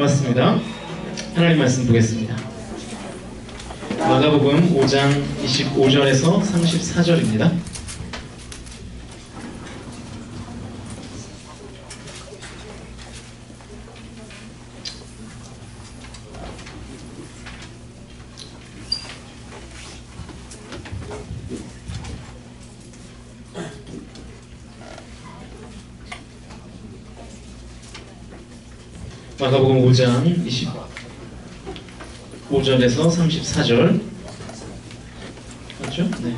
반갑습니다. 하나님 말씀 보겠습니다. 마가복음 5장 25절에서 34절입니다. 마가복음 5장 25절에서 34절 맞죠? 네.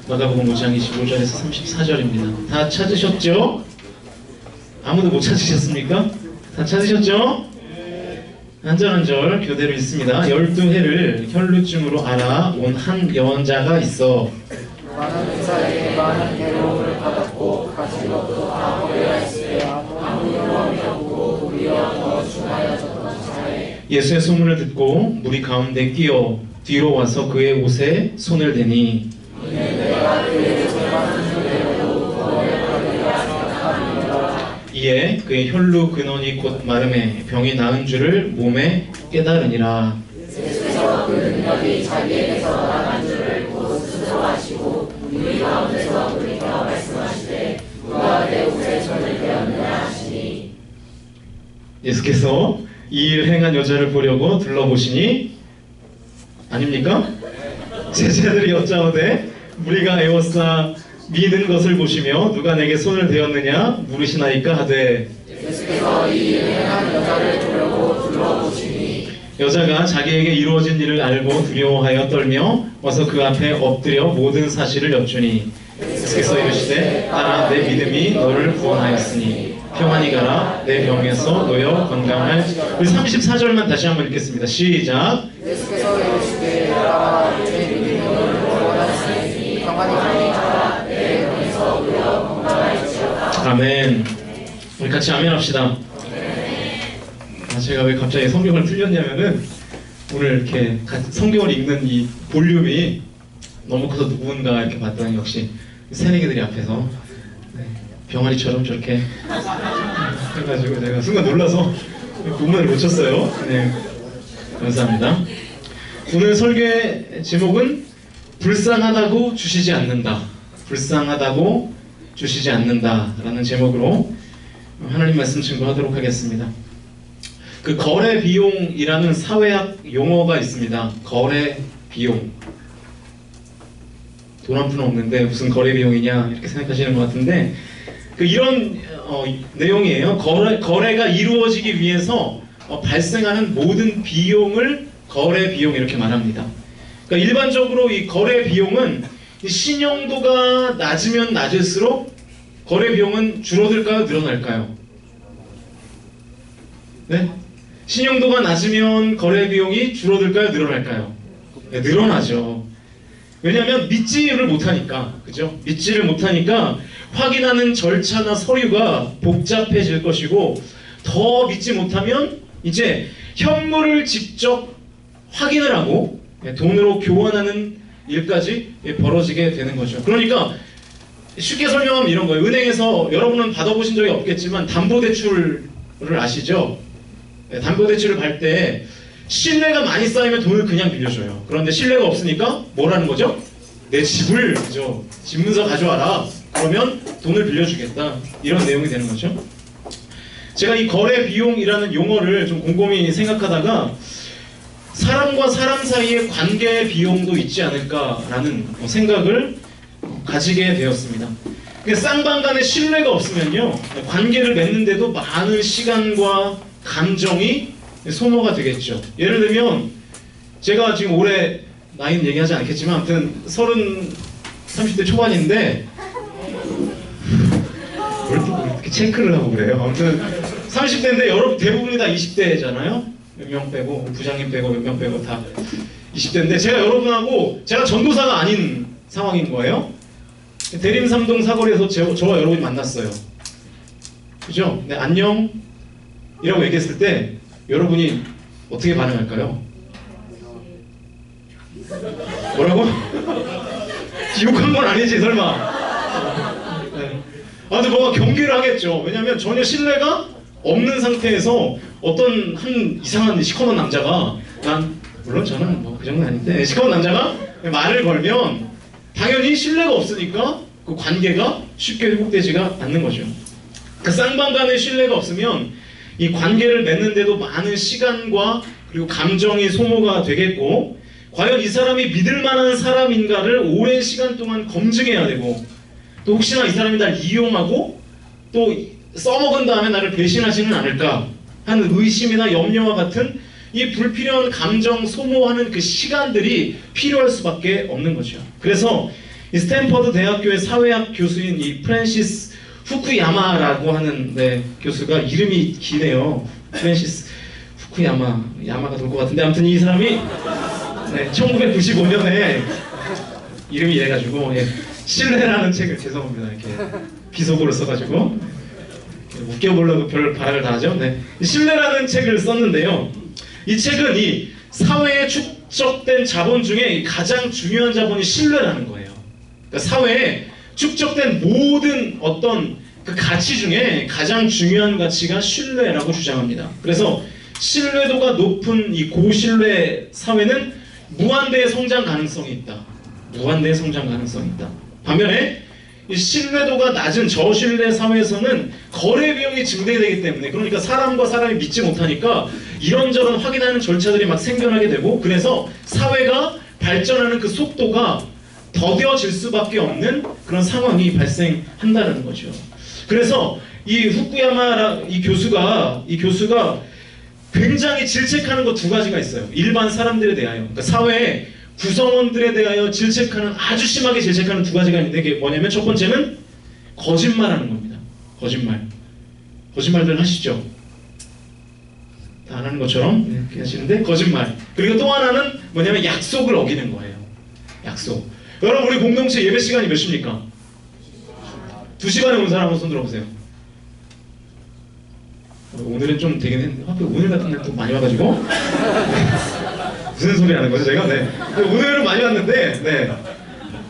마가복음 5장 25절에서 34절입니다. 다 찾으셨죠? 아무도 못 찾으셨습니까? 다 찾으셨죠? 한 절 한 절 교대로 읽습니다. 12해를 혈루증으로 알아온 한 여원자가 있어 많은 의사에게 많은 괴로움을 받았고 가진 것도 다 버려야 했을 때 아무 영광이 없고 우리와 더 중하여졌던 자에 예수의 소문을 듣고 무리 가운데 끼어 뒤로 와서 그의 옷에 손을 대니 내가 그의 옷에 맞은 줄에도 구원을 받으리라 생각하리라. 이에 그의 혈루 근원이 곧 마름에 병이 나은 줄을 몸에 깨달으니라. 예수께서 그 능력이 자기에게서 나간 줄을 곧 스스로 아시고 우리 가운데서 우리가 말씀하시되 누가 내 옷에 손을 대었느냐 하시니 예수께서 이 일 행한 여자를 보려고 둘러보시니 아닙니까? 제자들이 여짜오되 무리가 에워싸 미는 것을 보시며 누가 내게 손을 대었느냐 물으시나이까 하되 예수께서 이 일 행한 여자를 보려고 둘러보시니 여자가 자기에게 이루어진 일을 알고 두려워하여 떨며 와서 그 앞에 엎드려 모든 사실을 여쭈니 예수께서 이르시되 딸아 내 믿음이 너를 구원하였으니 평안히 가라 내 병에서 놓여 건강할. 우리 34절만 다시 한번 읽겠습니다. 시작. 예수께서 이르시되 딸아 내 믿음이 너를 구원하였으니 평안히 가라 내 병에서 놓여 건강할지어다. 아멘. 우리 같이 아멘 합시다. 제가 왜 갑자기 성경을 틀렸냐면은 오늘 이렇게 성경을 읽는 이 볼륨이 너무 커서 누군가 이렇게 봤더니 역시 새내기들이 앞에서 병아리처럼 저렇게 해가지고 제가 순간 놀라서 본문을 놓쳤어요. 네, 감사합니다. 오늘 설교의 제목은 불쌍하다고 주시지 않는다. 불쌍하다고 주시지 않는다 라는 제목으로 하나님 말씀 증거하도록 하겠습니다. 그 거래 비용이라는 사회학 용어가 있습니다. 거래 비용. 돈 한 푼 없는데 무슨 거래 비용이냐 이렇게 생각하시는 것 같은데 이런 내용이에요. 거래가 이루어지기 위해서 발생하는 모든 비용을 거래 비용 이렇게 말합니다. 그러니까 일반적으로 이 거래 비용은 신용도가 낮으면 낮을수록 거래 비용은 줄어들까요? 늘어날까요? 네? 신용도가 낮으면 거래 비용이 줄어들까요? 늘어날까요? 네, 늘어나죠. 왜냐하면 믿지를 못하니까, 그죠? 믿지를 못하니까 확인하는 절차나 서류가 복잡해질 것이고, 더 믿지 못하면 이제 현물을 직접 확인을 하고 돈으로 교환하는 일까지 벌어지게 되는 거죠. 그러니까 쉽게 설명하면 이런 거예요. 은행에서 여러분은 받아보신 적이 없겠지만 담보대출을 아시죠? 담보대출을 받을 때 신뢰가 많이 쌓이면 돈을 그냥 빌려줘요. 그런데 신뢰가 없으니까 뭘 하는 거죠? 내 집을, 그죠? 집문서 가져와라. 그러면 돈을 빌려주겠다. 이런 내용이 되는 거죠. 제가 이 거래 비용이라는 용어를 좀 곰곰이 생각하다가 사람과 사람 사이의 관계 비용도 있지 않을까라는 생각을 가지게 되었습니다. 쌍방 간의 신뢰가 없으면요, 관계를 맺는데도 많은 시간과 감정이 소모가 되겠죠. 예를 들면 제가 지금 올해 나이는 얘기하지 않겠지만 아무튼 30대 초반인데 왜 이렇게 체크를 하고 그래요? 아무튼 30대인데 여러분 대부분이 다 20대잖아요. 몇 명 빼고 부장님 빼고 몇 명 빼고 다 20대인데 제가 여러분하고 제가 전도사가 아닌 상황인 거예요. 대림삼동 사거리에서 저와 여러분이 만났어요. 그죠? 네, 안녕 이라고 얘기했을 때 여러분이 어떻게 반응할까요? 뭐라고? 욕한 건 아니지 설마? 네. 아 근데 뭔가 경계를 하겠죠. 왜냐하면 전혀 신뢰가 없는 상태에서 어떤 한 이상한 시커먼 남자가 물론 저는 뭐 그 정도는 아닌데 시커먼 남자가 말을 걸면 당연히 신뢰가 없으니까 그 관계가 쉽게 회복되지가 않는 거죠. 그 쌍방 간의 신뢰가 없으면 이 관계를 맺는데도 많은 시간과 그리고 감정이 소모가 되겠고, 과연 이 사람이 믿을 만한 사람인가를 오랜 시간 동안 검증해야 되고, 또 혹시나 이 사람이 날 이용하고 또 써먹은 다음에 나를 배신하지는 않을까 하는 의심이나 염려와 같은 이 불필요한 감정 소모하는 그 시간들이 필요할 수밖에 없는 거죠. 그래서 이 스탠퍼드 대학교의 사회학 교수인 이 프랜시스 후쿠야마라고 하는 교수가, 이름이 기네요. 프랜시스 야마가 될 것 같은데, 아무튼 이 사람이 1995년에 이름이 이래가지고 신뢰라는 책을, 죄송합니다, 이렇게 비속어로 써가지고 웃겨보려고 별 발악을 다 하죠. 신뢰라는 책을 썼는데요. 이 책은 이 사회에 축적된 자본 중에 가장 중요한 자본이 신뢰라는 거예요. 그러니까 사회에 축적된 모든 어떤 그 가치 중에 가장 중요한 가치가 신뢰라고 주장합니다. 그래서 신뢰도가 높은 이 고신뢰 사회는 무한대의 성장 가능성이 있다. 무한대의 성장 가능성이 있다. 반면에 이 신뢰도가 낮은 저신뢰 사회에서는 거래 비용이 증대되기 때문에, 그러니까 사람과 사람이 믿지 못하니까 이런저런 확인하는 절차들이 막 생겨나게 되고, 그래서 사회가 발전하는 그 속도가 더뎌질 수밖에 없는 그런 상황이 발생한다는 거죠. 그래서 이 후쿠야마 이 교수가 굉장히 질책하는 것 두 가지가 있어요. 일반 사람들에 대하여, 그러니까 사회의 구성원들에 대하여 질책하는, 아주 심하게 질책하는 두 가지가 있는데, 그게 뭐냐면 첫 번째는 거짓말하는 겁니다. 거짓말들 하시죠? 다 안 하는 것처럼 이렇게 하시는데 거짓말. 그리고 또 하나는 뭐냐면 약속을 어기는 거예요. 약속. 여러분, 우리 공동체 예배 시간이 몇 시입니까? 2시 반에 온 사람 한번 손 들어보세요. 오늘은 좀 되긴 했는데, 하필 오늘 같은 날 또 많이 와가지고 무슨 소리 하는 거죠 제가? 오늘은 많이 왔는데,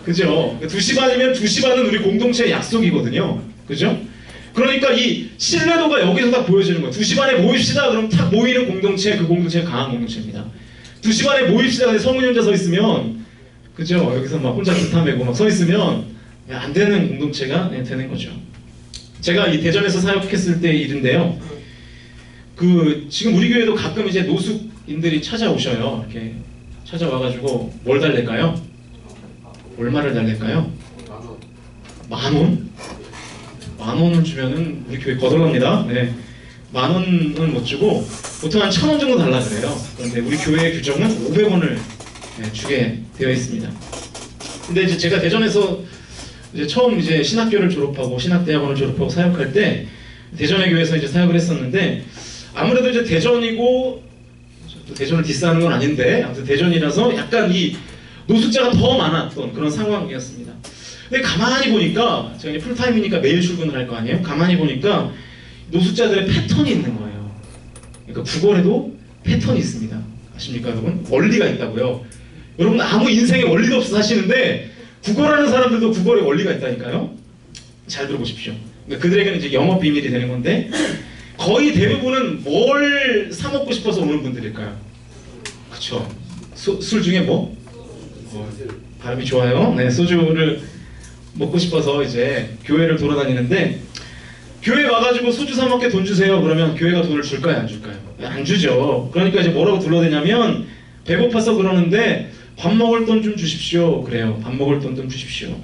그죠? 2시 반이면 2시 반은 우리 공동체의 약속이거든요. 그죠? 그러니까 이 신뢰도가 여기서 딱 보여지는 거예요. 2시 반에 모입시다. 그럼 탁 모이는 공동체, 그 공동체가 강한 공동체입니다. 2시 반에 모입시다. 근데 성훈이 혼자 서 있으면, 그죠? 여기서 막 혼자 기타 메고 막 서 있으면 안 되는 공동체가 되는 거죠. 제가 이 대전에서 사역했을 때 일인데요. 지금 우리 교회도 가끔 이제 노숙인들이 찾아오셔요. 이렇게 찾아와가지고 뭘 달랠까요? 얼마를 달랠까요? 10,000원? 10,000원을 주면은 우리 교회 거덜납니다. 10,000원은 못 주고 보통 한 1,000원 정도 달라 그래요. 그런데 우리 교회의 규정은 500원을 주게 되어 있습니다. 근데 이제 제가 대전에서 이제 처음 이제 신학교를 졸업하고 신학대학원을 졸업하고 사역할 때 대전의 교회에서 이제 사역을 했었는데, 아무래도 이제 대전이고, 또 대전을 디스하는 건 아닌데, 아무튼 대전이라서 약간 이 노숙자가 더 많았던 그런 상황이었습니다. 근데 가만히 보니까, 제가 이제 풀타임이니까 매일 출근을 할 거 아니에요? 가만히 보니까 노숙자들의 패턴이 있는 거예요. 그러니까 구걸에도 패턴이 있습니다. 아십니까, 여러분? 원리가 있다고요. 여러분, 아무 인생에 원리도 없어 사시는데 구걸하는 사람들도 구걸에 원리가 있다니까요. 잘 들어보십시오. 그러니까 그들에게는 이제 영업 비밀이 되는 건데, 거의 대부분은 뭘 사 먹고 싶어서 오는 분들일까요? 그쵸? 술 중에 뭐? 발음이 좋아요. 소주를 먹고 싶어서 이제 교회를 돌아다니는데, 교회 와가지고 소주 사 먹게 돈 주세요. 그러면 교회가 돈을 줄까요, 안 줄까요? 안 주죠. 그러니까 이제 뭐라고 둘러대냐면, 배고파서 그러는데 밥 먹을 돈 좀 주십시오. 그래요. 밥 먹을 돈 좀 주십시오.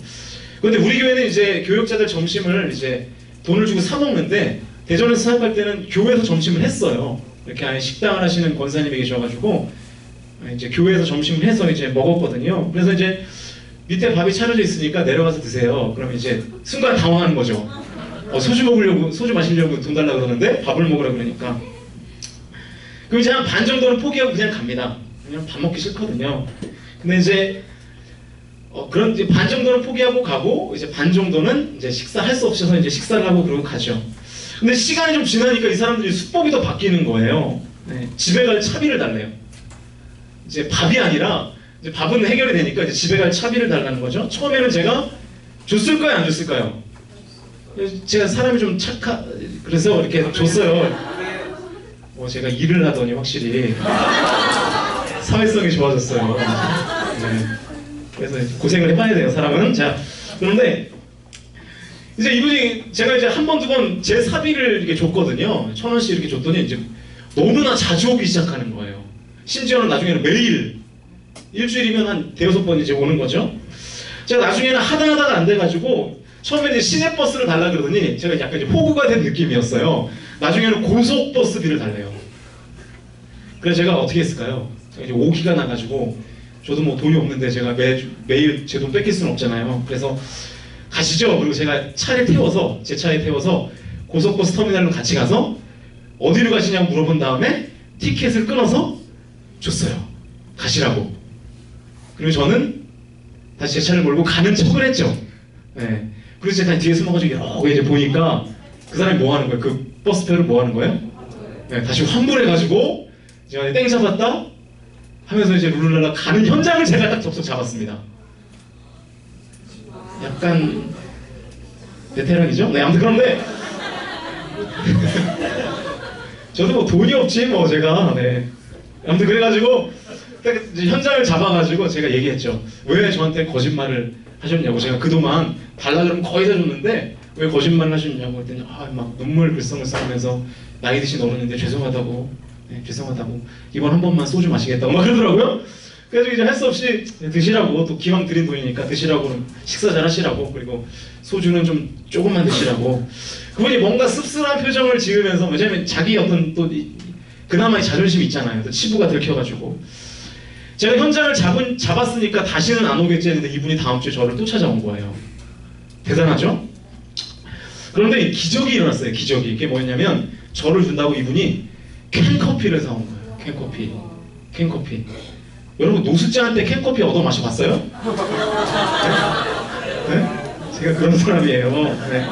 근데 우리 교회는 이제 교육자들 점심을 이제 돈을 주고 사 먹는데, 대전에서 사역할 때는 교회에서 점심을 했어요. 이렇게 안에 식당을 하시는 권사님이 계셔가지고 이제 교회에서 점심을 해서 이제 먹었거든요. 그래서 이제 밑에 밥이 차려져 있으니까 내려가서 드세요. 그럼 이제 순간 당황하는 거죠. 소주 마시려고 돈 달라 그러는데 밥을 먹으라 그러니까. 그럼 이제 한 반 정도는 포기하고 그냥 갑니다. 그냥 밥 먹기 싫거든요. 근데 이제 그런 이제 반 정도는 포기하고 가고, 이제 반 정도는 이제 식사할 수 없어서 이제 식사를 하고 그러고 가죠. 근데 시간이 좀 지나니까 이 사람들이 수법이 더 바뀌는 거예요. 집에 갈 차비를 달래요. 이제 밥이 아니라, 이제 밥은 해결이 되니까 이제 집에 갈 차비를 달라는 거죠. 처음에는 제가 줬을까요, 안 줬을까요? 제가 사람이 좀 그래서 이렇게 줬어요. 제가 일을 하더니 확실히 사회성이 좋아졌어요. 네. 그래서 고생을 해봐야 돼요, 사람은. 자, 그런데 이제 이분이 제가 이제 한 번, 두 번 제 사비를 이렇게 줬거든요. 1,000원씩 이렇게 줬더니 이제 너무나 자주 오기 시작하는 거예요. 심지어는 나중에는 매일, 일주일이면 한 대여섯 번 이제 오는 거죠. 제가 나중에는 하다가 안 돼가지고 처음에 이제 시내버스를 달라 그러더니 제가 약간 이제 호구가 된 느낌이었어요. 나중에는 고속버스비를 달래요. 그래서 제가 어떻게 했을까요? 이제 오기가 나가지고 저도 뭐 돈이 없는데 제가 매일 제 돈 뺏길 수는 없잖아요. 그래서 가시죠. 그리고 제가 제 차에 태워서 고속버스 터미널로 같이 가서 어디로 가시냐고 물어본 다음에 티켓을 끊어서 줬어요. 가시라고. 그리고 저는 다시 제 차를 몰고 가는 척을 했죠. 네. 그래서 제가 뒤에 숨어가지고 이렇게 이제 보니까 그 사람이 뭐 하는 거예요? 그 버스표를 뭐 하는 거예요? 네, 다시 환불해가지고 제가 땡 잡았다 하면서 이제 룰루랄라 가는 현장을 제가 딱 접속 잡았습니다. 약간 베테랑이죠? 네, 아무튼 그런데 저도 뭐 돈이 없지 뭐 제가. 네. 아무튼 그래가지고 이제 현장을 잡아가지고 제가 얘기했죠. 왜 저한테 거짓말을 하셨냐고. 제가 그동안 달라 그러면 거의 다 줬는데 왜 거짓말을 하셨냐고 했더니 막 눈물 글썽글썽하면서 나이 드신 어른인데 죄송하다고. 네, 죄송하다고. 이번 한 번만 소주 마시겠다고 막 그러더라고요. 그래서 이제 할 수 없이 드시라고, 또 기왕 드린 돈이니까 드시라고, 식사 잘 하시라고, 그리고 소주는 좀 조금만 드시라고. 그분이 뭔가 씁쓸한 표정을 지으면서, 왜냐면 자기 어떤 또 그나마의 자존심이 있잖아요. 또 치부가 들켜가지고. 제가 현장을 잡았으니까 다시는 안 오겠지 했는데 이분이 다음 주에 저를 또 찾아온 거예요. 대단하죠? 그런데 기적이 일어났어요. 기적이. 이게 뭐였냐면 저를 준다고 이분이 캔커피를 사온 거예요. 캔커피. 여러분 노숙자한테 캔커피 얻어 마셔봤어요? 네? 제가 그런 사람이에요. 네.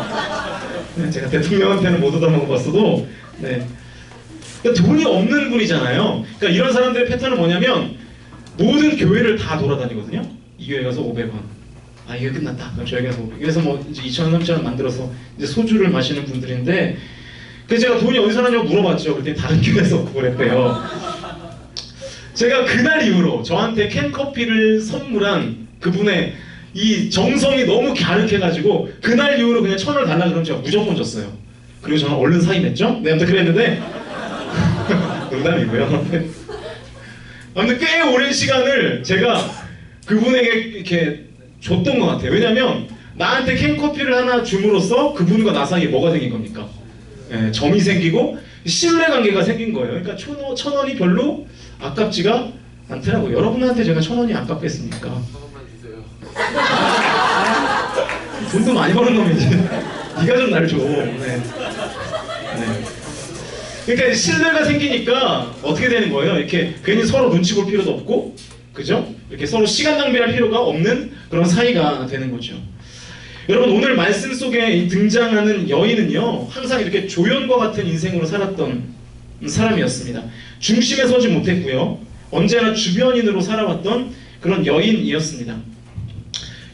네, 제가 대통령한테는 못 얻어 먹어봤어도 네. 그러니까 돈이 없는 분이잖아요. 그러니까 이런 사람들의 패턴은 뭐냐면 모든 교회를 다 돌아다니거든요. 이 교회 가서 500원. 이게 끝났다. 그럼 저희 가서 그래서 뭐 이제 2,000원, 3,000원 만들어서 이제 소주를 마시는 분들인데 그래서 제가 돈이 어디서 나냐고 물어봤죠. 그랬더니 다른 교회에서 그랬대요. 제가 그날 이후로 저한테 캔커피를 선물한 그분의 이 정성이 너무 갸륵해가지고 그날 이후로 그냥 1,000원을 달라 그러면 제가 무조건 줬어요. 그리고 저는 얼른 사임했죠. 네, 아무튼 그랬는데 농담이고요. 아무튼 꽤 오랜 시간을 제가 그분에게 이렇게 줬던 것 같아요. 왜냐면 나한테 캔커피를 하나 줌으로써 그분과 나 사이에 뭐가 생긴 겁니까? 네, 정이 생기고 신뢰관계가 생긴 거예요. 그러니까 1,000원이 별로 아깝지가 않더라고요. 여러분한테 제가 1,000원이 아깝겠습니까? 1,000원만 주세요. 돈도 많이 버는 놈이지. 네가 좀 날 줘. 네. 그러니까 신뢰가 생기니까 어떻게 되는 거예요? 이렇게 괜히 서로 눈치 볼 필요도 없고, 그죠? 이렇게 서로 시간 낭비할 필요가 없는 그런 사이가 되는 거죠. 여러분 오늘 말씀 속에 등장하는 여인은요 항상 이렇게 조연과 같은 인생으로 살았던 사람이었습니다. 중심에 서지 못했고요. 언제나 주변인으로 살아왔던 그런 여인이었습니다.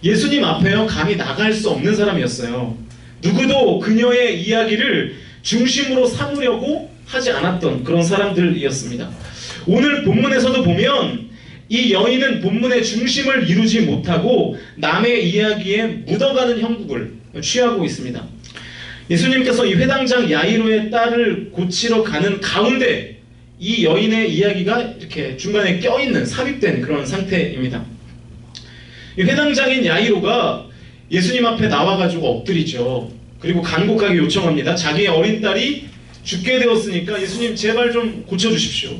예수님 앞에요 감히 나갈 수 없는 사람이었어요. 누구도 그녀의 이야기를 중심으로 삼으려고 하지 않았던 그런 사람들이었습니다. 오늘 본문에서도 보면 이 여인은 본문의 중심을 이루지 못하고 남의 이야기에 묻어가는 형국을 취하고 있습니다. 예수님께서 이 회당장 야이로의 딸을 고치러 가는 가운데 이 여인의 이야기가 이렇게 중간에 껴있는 삽입된 그런 상태입니다. 이 회당장인 야이로가 예수님 앞에 나와가지고 엎드리죠. 그리고 간곡하게 요청합니다. 자기의 어린 딸이 죽게 되었으니까 예수님 제발 좀 고쳐주십시오.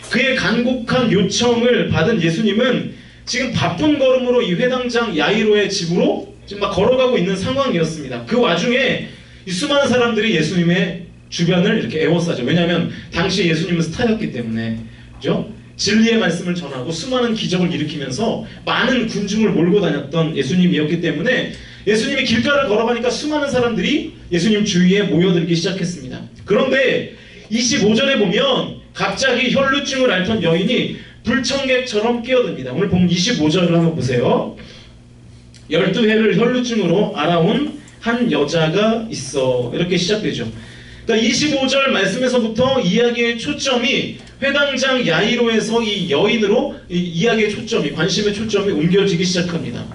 그의 간곡한 요청을 받은 예수님은 지금 바쁜 걸음으로 이 회당장 야이로의 집으로 지금 막 걸어가고 있는 상황이었습니다. 그 와중에 이 수많은 사람들이 예수님의 주변을 이렇게 에워싸죠. 왜냐하면 당시 예수님은 스타였기 때문에, 그죠? 진리의 말씀을 전하고 수많은 기적을 일으키면서 많은 군중을 몰고 다녔던 예수님이었기 때문에 예수님이 길가를 걸어가니까 수많은 사람들이 예수님 주위에 모여들기 시작했습니다. 그런데 25절에 보면 갑자기 혈루증을 앓던 여인이 불청객처럼 끼어듭니다. 오늘 보면 25절을 한번 보세요. 12회를 혈루증으로 앓아온 한 여자가 있어. 이렇게 시작되죠. 그러니까 25절 말씀에서부터 이야기의 초점이 회당장 야이로에서 이 여인으로 이 이야기의 초점이, 관심의 초점이 옮겨지기 시작합니다.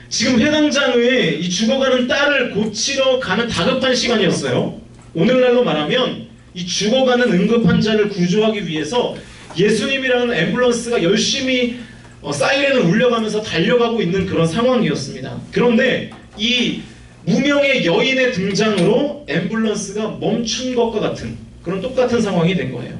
지금 회당장의 이 죽어가는 딸을 고치러 가는 다급한 시간이었어요. 오늘날로 말하면 이 죽어가는 응급 환자를 구조하기 위해서 예수님이라는 앰뷸런스가 열심히 사이렌을 울려가면서 달려가고 있는 그런 상황이었습니다. 그런데 이 무명의 여인의 등장으로 앰뷸런스가 멈춘 것과 같은 그런 똑같은 상황이 된 거예요.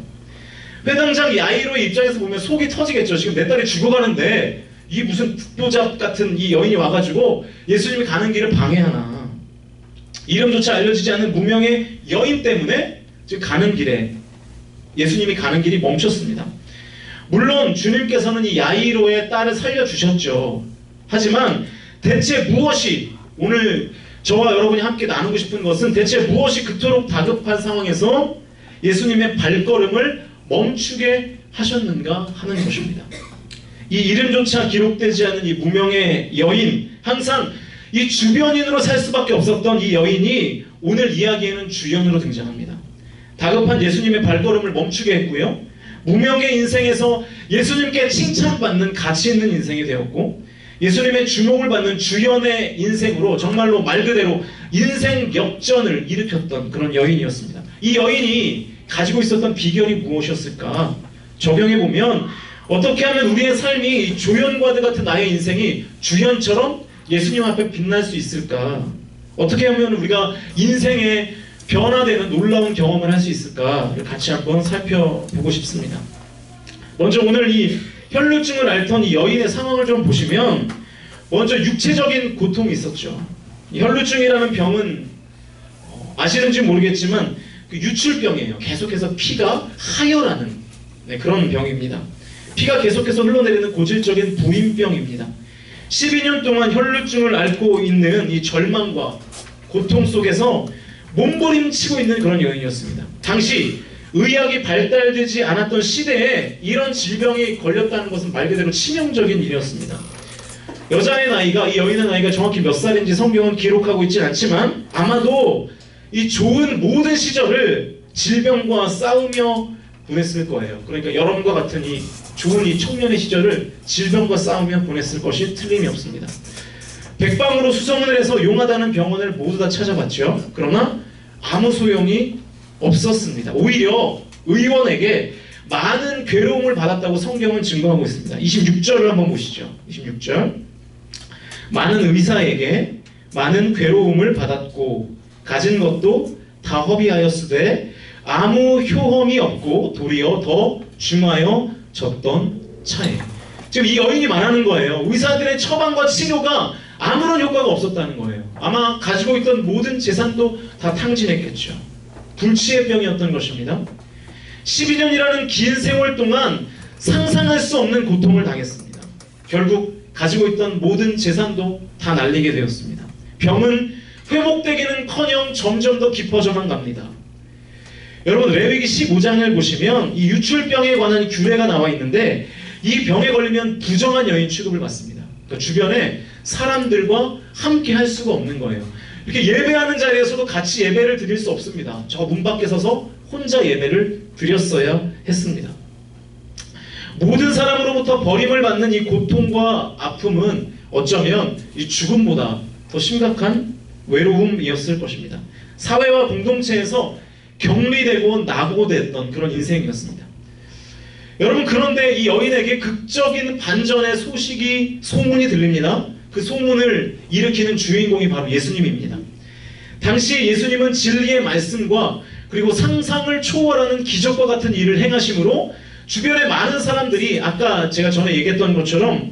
회당장 야이로의 입장에서 보면 속이 터지겠죠. 지금 내 딸이 죽어가는데 이 무슨 듣보잡 같은 이 여인이 와가지고 예수님이 가는 길을 방해하나. 이름조차 알려지지 않는 무명의 여인 때문에 지금 가는 길에 예수님이 가는 길이 멈췄습니다. 물론 주님께서는 이 야이로의 딸을 살려주셨죠. 하지만 대체 무엇이, 오늘 저와 여러분이 함께 나누고 싶은 것은 대체 무엇이 그토록 다급한 상황에서 예수님의 발걸음을 멈추게 하셨는가 하는 것입니다. 이 이름조차 기록되지 않은 이 무명의 여인, 항상 이 주변인으로 살 수밖에 없었던 이 여인이 오늘 이야기에는 주연으로 등장합니다. 다급한 예수님의 발걸음을 멈추게 했고요. 무명의 인생에서 예수님께 칭찬받는 가치 있는 인생이 되었고, 예수님의 주목을 받는 주연의 인생으로 정말로 말 그대로 인생 역전을 일으켰던 그런 여인이었습니다. 이 여인이 가지고 있었던 비결이 무엇이었을까? 적용해보면 어떻게 하면 우리의 삶이 조연과드 같은 나의 인생이 주연처럼 예수님 앞에 빛날 수 있을까? 어떻게 하면 우리가 인생에 변화되는 놀라운 경험을 할 수 있을까를 같이 한번 살펴보고 싶습니다. 먼저 오늘 이 혈루증을 앓던 이 여인의 상황을 좀 보시면 먼저 육체적인 고통이 있었죠. 이 혈루증이라는 병은 아시는지 모르겠지만 그 유출병이에요. 계속해서 피가 하혈하는 그런 병입니다. 피가 계속해서 흘러내리는 고질적인 부인병입니다. 12년 동안 혈루증을 앓고 있는 이 절망과 고통 속에서 몸부림치고 있는 그런 여인이었습니다. 당시 의학이 발달되지 않았던 시대에 이런 질병이 걸렸다는 것은 말 그대로 치명적인 일이었습니다. 여자의 나이가, 이 여인의 나이가 정확히 몇 살인지 성경은 기록하고 있진 않지만 아마도 이 좋은 모든 시절을 질병과 싸우며 보냈을 거예요. 그러니까 여러분과 같은 이 좋은 이 청년의 시절을 질병과 싸우며 보냈을 것이 틀림이 없습니다. 백방으로 수소문을 해서 용하다는 병원을 모두 다 찾아봤죠. 그러나 아무 소용이 없었습니다. 오히려 의원에게 많은 괴로움을 받았다고 성경은 증거하고 있습니다. 26절을 한번 보시죠. 26절. 많은 의사에게 많은 괴로움을 받았고 가진 것도 다 허비하였으되 아무 효험이 없고 도리어 더 중하여졌던 차에. 지금 이 여인이 말하는 거예요. 의사들의 처방과 치료가 아무런 효과가 없었다는 거예요. 아마 가지고 있던 모든 재산도 다 탕진했겠죠. 불치의 병이었던 것입니다. 12년이라는 긴 세월 동안 상상할 수 없는 고통을 당했습니다. 결국 가지고 있던 모든 재산도 다 날리게 되었습니다. 병은 회복되기는커녕 점점 더 깊어져만 갑니다. 여러분, 레위기 15장을 보시면 이 유출병에 관한 규례가 나와 있는데 이 병에 걸리면 부정한 여인 취급을 받습니다. 그러니까 주변에 사람들과 함께 할 수가 없는 거예요. 이렇게 예배하는 자리에서도 같이 예배를 드릴 수 없습니다. 저 문 밖에 서서 혼자 예배를 드렸어야 했습니다. 모든 사람으로부터 버림을 받는 이 고통과 아픔은 어쩌면 이 죽음보다 더 심각한 외로움이었을 것입니다. 사회와 공동체에서 격리되고 낙오됐던 그런 인생이었습니다. 여러분, 그런데 이 여인에게 극적인 반전의 소문이 들립니다. 그 소문을 일으키는 주인공이 바로 예수님입니다. 당시 예수님은 진리의 말씀과 그리고 상상을 초월하는 기적과 같은 일을 행하심으로 주변의 많은 사람들이, 아까 제가 전에 얘기했던 것처럼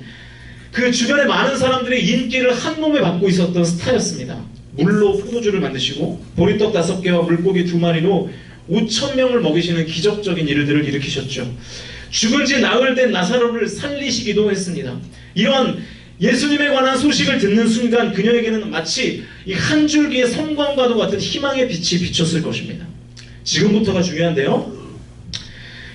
그 주변의 많은 사람들의 인기를 한 몸에 받고 있었던 스타였습니다. 물로 포도주를 만드시고 보리떡 5개와 물고기 2마리로 5,000명을 먹이시는 기적적인 일들을 일으키셨죠. 죽은 지 나흘 된 나사로를 살리시기도 했습니다. 이런 예수님에 관한 소식을 듣는 순간 그녀에게는 마치 이 한 줄기의 섬광과도 같은 희망의 빛이 비쳤을 것입니다. 지금부터가 중요한데요.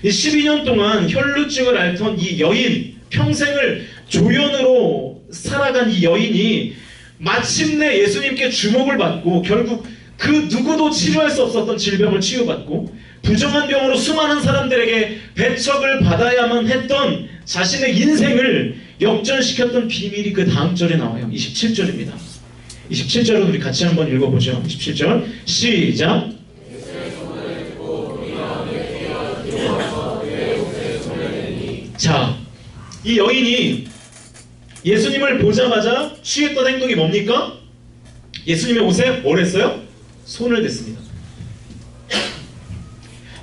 이 12년 동안 혈루증을 앓던 이 여인, 평생을 조연으로 살아간 이 여인이 마침내 예수님께 주목을 받고 결국 그 누구도 치료할 수 없었던 질병을 치유받고 부정한 병으로 수많은 사람들에게 배척을 받아야만 했던 자신의 인생을 역전시켰던 비밀이 그 다음 절에 나와요. 27절입니다. 27절은 우리 같이 한번 읽어보죠. 27절 시작. 자, 이 여인이 예수님을 보자마자 취했던 행동이 뭡니까? 예수님의 옷에 뭘 했어요? 손을 댔습니다.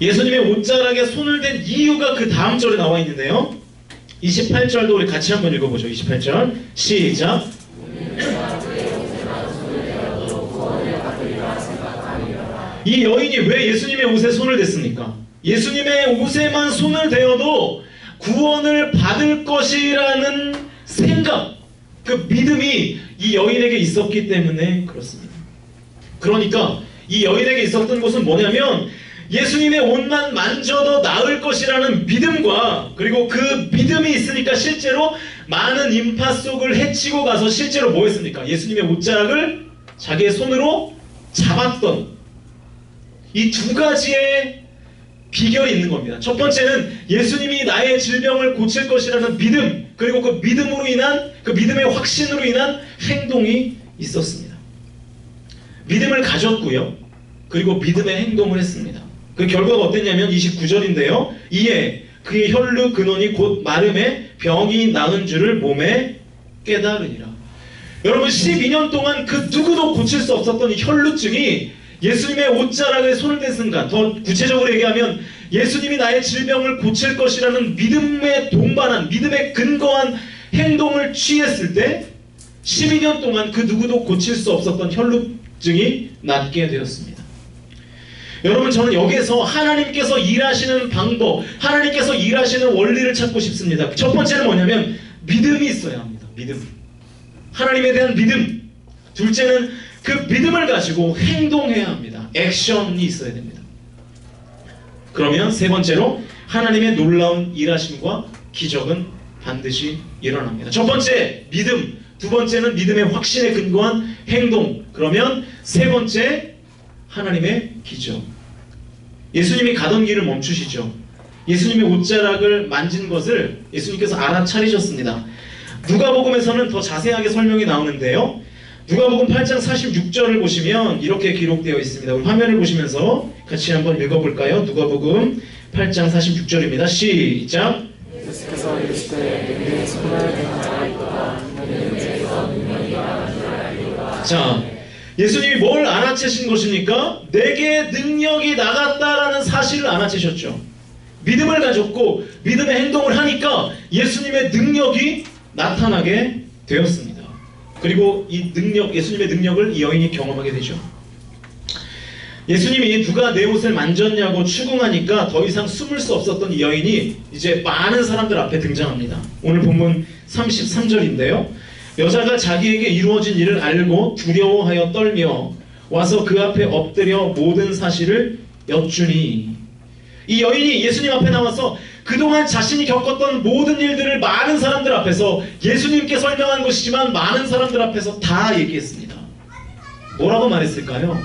예수님의 옷자락에 손을 댄 이유가 그 다음 절에 나와 있는데요. 28절도 우리 같이 한번 읽어보죠. 28절 시작. 이 여인이 왜 예수님의 옷에 손을 댔습니까? 예수님의 옷에만 손을 대어도 구원을 받을 것이라는 생각, 그 믿음이 이 여인에게 있었기 때문에 그렇습니다. 그러니까 이 여인에게 있었던 것은 뭐냐면 예수님의 옷만 만져도 나을 것이라는 믿음과, 그리고 그 믿음이 있으니까 실제로 많은 인파 속을 헤치고 가서 실제로 뭐 했습니까? 예수님의 옷자락을 자기의 손으로 잡았던 이 두 가지의 비결이 있는 겁니다. 첫 번째는 예수님이 나의 질병을 고칠 것이라는 믿음, 그리고 그 믿음으로 인한, 그 믿음의 확신으로 인한 행동이 있었습니다. 믿음을 가졌고요. 그리고 믿음의 행동을 했습니다. 그 결과가 어땠냐면 29절인데요. 이에 그의 혈루 근원이 곧 마름에 병이 나은 줄을 몸에 깨달으니라. 여러분 12년 동안 그 누구도 고칠 수 없었던 이 혈루증이 예수님의 옷자락에 손을 댄 순간, 더 구체적으로 얘기하면 예수님이 나의 질병을 고칠 것이라는 믿음에 동반한, 믿음에 근거한 행동을 취했을 때 12년 동안 그 누구도 고칠 수 없었던 혈루증이 낫게 되었습니다. 여러분, 저는 여기에서 하나님께서 일하시는 방법, 하나님께서 일하시는 원리를 찾고 싶습니다. 첫 번째는 뭐냐면 믿음이 있어야 합니다. 믿음. 하나님에 대한 믿음. 둘째는 그 믿음을 가지고 행동해야 합니다. 액션이 있어야 됩니다. 그러면 세 번째로 하나님의 놀라운 일하심과 기적은 반드시 일어납니다. 첫 번째 믿음, 두 번째는 믿음의 확신에 근거한 행동, 그러면 세 번째 하나님의 기적. 예수님이 가던 길을 멈추시죠. 예수님의 옷자락을 만진 것을 예수님께서 알아차리셨습니다. 누가복음에서는 더 자세하게 설명이 나오는데요. 누가복음 8장 46절을 보시면 이렇게 기록되어 있습니다. 우리 화면을 보시면서 같이 한번 읽어볼까요? 누가복음 8장 46절입니다. 시작. 예수께서 이르시되 내게 손을 대는 자가 있도다. 내게서 능력이 나는 줄 알리로다. 자, 예수님이 뭘 알아채신 것입니까? 내게 능력이 나갔다라는 사실을 알아채셨죠. 믿음을 가졌고 믿음의 행동을 하니까 예수님의 능력이 나타나게 되었습니다. 그리고 이 능력, 예수님의 능력을 이 여인이 경험하게 되죠. 예수님이 누가 내 옷을 만졌냐고 추궁하니까 더 이상 숨을 수 없었던 이 여인이 이제 많은 사람들 앞에 등장합니다. 오늘 본문 33절인데요. 여자가 자기에게 이루어진 일을 알고 두려워하여 떨며 와서 그 앞에 엎드려 모든 사실을 여쭈니. 이 여인이 예수님 앞에 나와서 그동안 자신이 겪었던 모든 일들을 많은 사람들 앞에서, 예수님께 설명한 것이지만 많은 사람들 앞에서 다 얘기했습니다. 뭐라고 말했을까요?